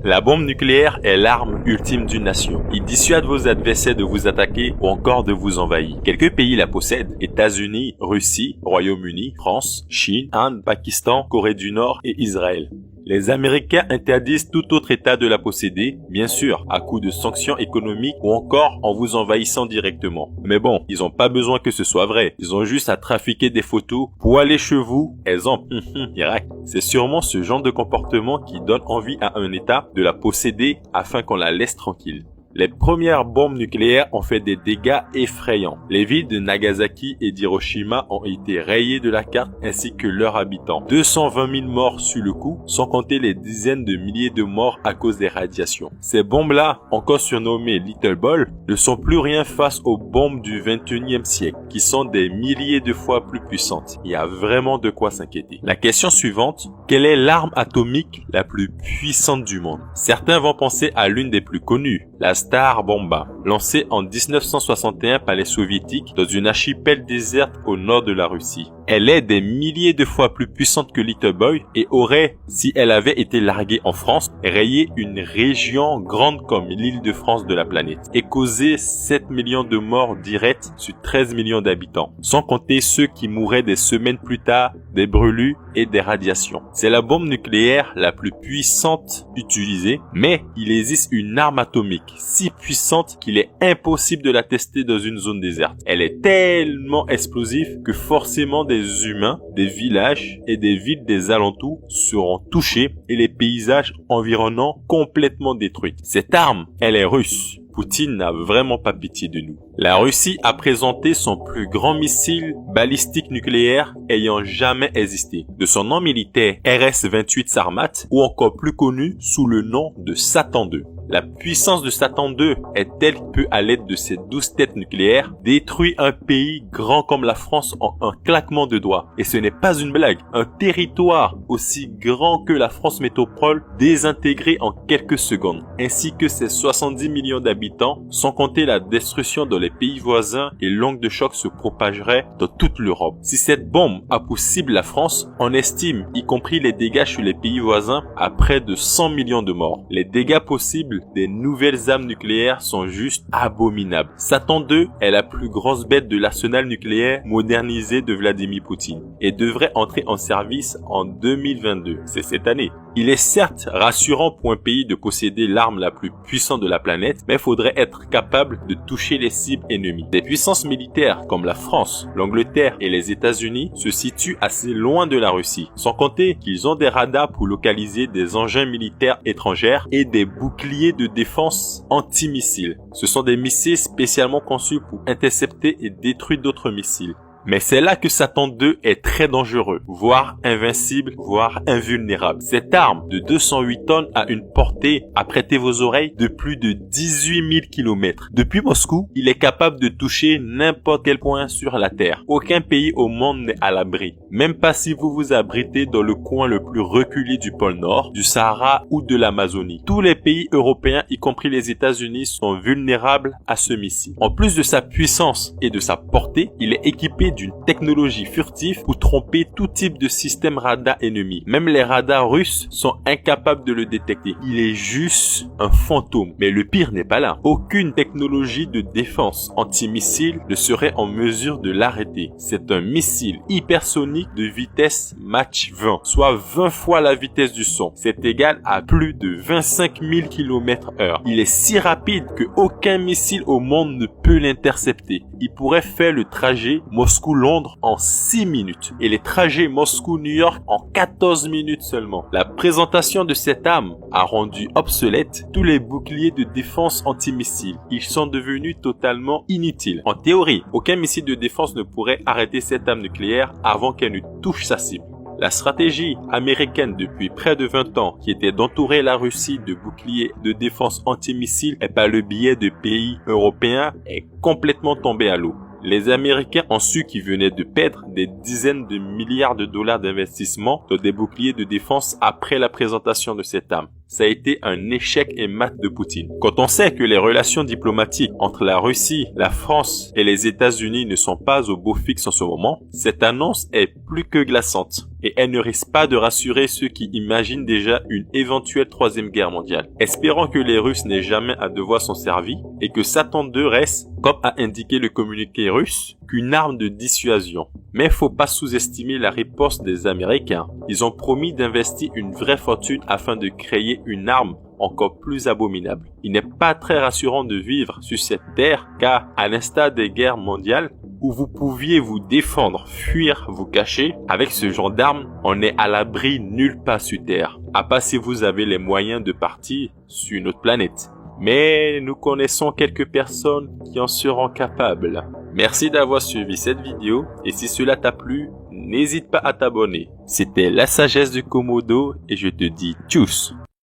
La bombe nucléaire est l'arme ultime d'une nation. Il dissuade vos adversaires de vous attaquer ou encore de vous envahir. Quelques pays la possèdent: États-Unis, Russie, Royaume-Uni, France, Chine, Inde, Pakistan, Corée du Nord et Israël. Les Américains interdisent tout autre État de la posséder, bien sûr, à coup de sanctions économiques ou encore en vous envahissant directement. Mais bon, ils n'ont pas besoin que ce soit vrai. Ils ont juste à trafiquer des photos pour aller chez vous. Exemple, Irak. C'est sûrement ce genre de comportement qui donne envie à un État de la posséder afin qu'on la laisse tranquille. Les premières bombes nucléaires ont fait des dégâts effrayants. Les villes de Nagasaki et d'Hiroshima ont été rayées de la carte ainsi que leurs habitants. 220 000 morts sur le coup, sans compter les dizaines de milliers de morts à cause des radiations. Ces bombes-là, encore surnommées Little Ball, ne sont plus rien face aux bombes du 21e siècle, qui sont des milliers de fois plus puissantes. Il y a vraiment de quoi s'inquiéter. La question suivante, quelle est l'arme atomique la plus puissante du monde? Certains vont penser à l'une des plus connues, la Star Bomba, lancée en 1961 par les soviétiques dans une archipel déserte au nord de la Russie. Elle est des milliers de fois plus puissante que Little Boy et aurait, si elle avait été larguée en France, rayé une région grande comme l'Île-de-France de la planète et causé 7 millions de morts directes sur 13 millions d'habitants, sans compter ceux qui mourraient des semaines plus tard des brûlures et des radiations. C'est la bombe nucléaire la plus puissante utilisée, mais il existe une arme atomique si puissante qu'il est impossible de la tester dans une zone déserte. Elle est tellement explosive que forcément des humains, des villages et des villes des alentours seront touchés et les paysages environnants complètement détruits. Cette arme, elle est russe. Poutine n'a vraiment pas pitié de nous. La Russie a présenté son plus grand missile balistique nucléaire ayant jamais existé, de son nom militaire RS-28 Sarmat, ou encore plus connu sous le nom de Satan II. La puissance de Satan II est telle qu'il peut, à l'aide de ses 12 têtes nucléaires, détruire un pays grand comme la France en un claquement de doigts. Et ce n'est pas une blague. Un territoire aussi grand que la France métropole désintégré en quelques secondes, ainsi que ses 70 millions d'habitants, sans compter la destruction dans les pays voisins et l'onde de choc se propagerait dans toute l'Europe. Si cette bombe a pour cible la France, on estime, y compris les dégâts sur les pays voisins, à près de 100 millions de morts. Les dégâts possibles des nouvelles armes nucléaires sont juste abominables. Satan II est la plus grosse bête de l'arsenal nucléaire modernisé de Vladimir Poutine et devrait entrer en service en 2022. C'est cette année. Il est certes rassurant pour un pays de posséder l'arme la plus puissante de la planète, mais il faudrait être capable de toucher les cibles ennemies. Des puissances militaires comme la France, l'Angleterre et les États-Unis se situent assez loin de la Russie, sans compter qu'ils ont des radars pour localiser des engins militaires étrangers et des boucliers de défense antimissiles. Ce sont des missiles spécialement conçus pour intercepter et détruire d'autres missiles. Mais c'est là que Satan II est très dangereux, voire invincible, voire invulnérable. Cette arme de 208 tonnes a une portée, à prêter vos oreilles, de plus de 18 000 km. Depuis Moscou, il est capable de toucher n'importe quel point sur la Terre. Aucun pays au monde n'est à l'abri. Même pas si vous vous abritez dans le coin le plus reculé du pôle Nord, du Sahara ou de l'Amazonie. Tous les pays européens, y compris les États-Unis, sont vulnérables à ce missile. En plus de sa puissance et de sa portée, il est équipé d'une technologie furtive pour tromper tout type de système radar ennemi. Même les radars russes sont incapables de le détecter. Il est juste un fantôme. Mais le pire n'est pas là. Aucune technologie de défense antimissile ne serait en mesure de l'arrêter. C'est un missile hypersonique de vitesse Mach 20, soit 20 fois la vitesse du son. C'est égal à plus de 25 000 km/h. Il est si rapide que aucun missile au monde ne peut l'intercepter. Il pourrait faire le trajet Moscou-Londres en 6 minutes et les trajets Moscou-New York en 14 minutes seulement. La présentation de cette arme a rendu obsolètes tous les boucliers de défense antimissiles. Ils sont devenus totalement inutiles. En théorie, aucun missile de défense ne pourrait arrêter cette arme nucléaire avant qu'elle ne touche sa cible. La stratégie américaine depuis près de 20 ans, qui était d'entourer la Russie de boucliers de défense antimissiles et par le biais de pays européens, est complètement tombée à l'eau. Les Américains ont su qu'ils venaient de perdre des dizaines de milliards de dollars d'investissement dans des boucliers de défense après la présentation de cette arme. ça a été un échec et mat de Poutine. Quand on sait que les relations diplomatiques entre la Russie, la France et les États-Unis ne sont pas au beau fixe en ce moment, cette annonce est plus que glaçante. Et elle ne risque pas de rassurer ceux qui imaginent déjà une éventuelle troisième guerre mondiale. Espérons que les Russes n'aient jamais à devoir s'en servir et que Satan 2 reste, comme a indiqué le communiqué russe, qu'une arme de dissuasion. Mais faut pas sous-estimer la riposte des Américains. Ils ont promis d'investir une vraie fortune afin de créer une arme encore plus abominable. Il n'est pas très rassurant de vivre sur cette terre car, à l'instar des guerres mondiales, où vous pouviez vous défendre, fuir, vous cacher, avec ce genre d'armes, on n'est à l'abri nulle part sur Terre, à part si vous avez les moyens de partir sur une autre planète. Mais nous connaissons quelques personnes qui en seront capables. Merci d'avoir suivi cette vidéo et si cela t'a plu, n'hésite pas à t'abonner. C'était la sagesse du Komodo et je te dis tchuss.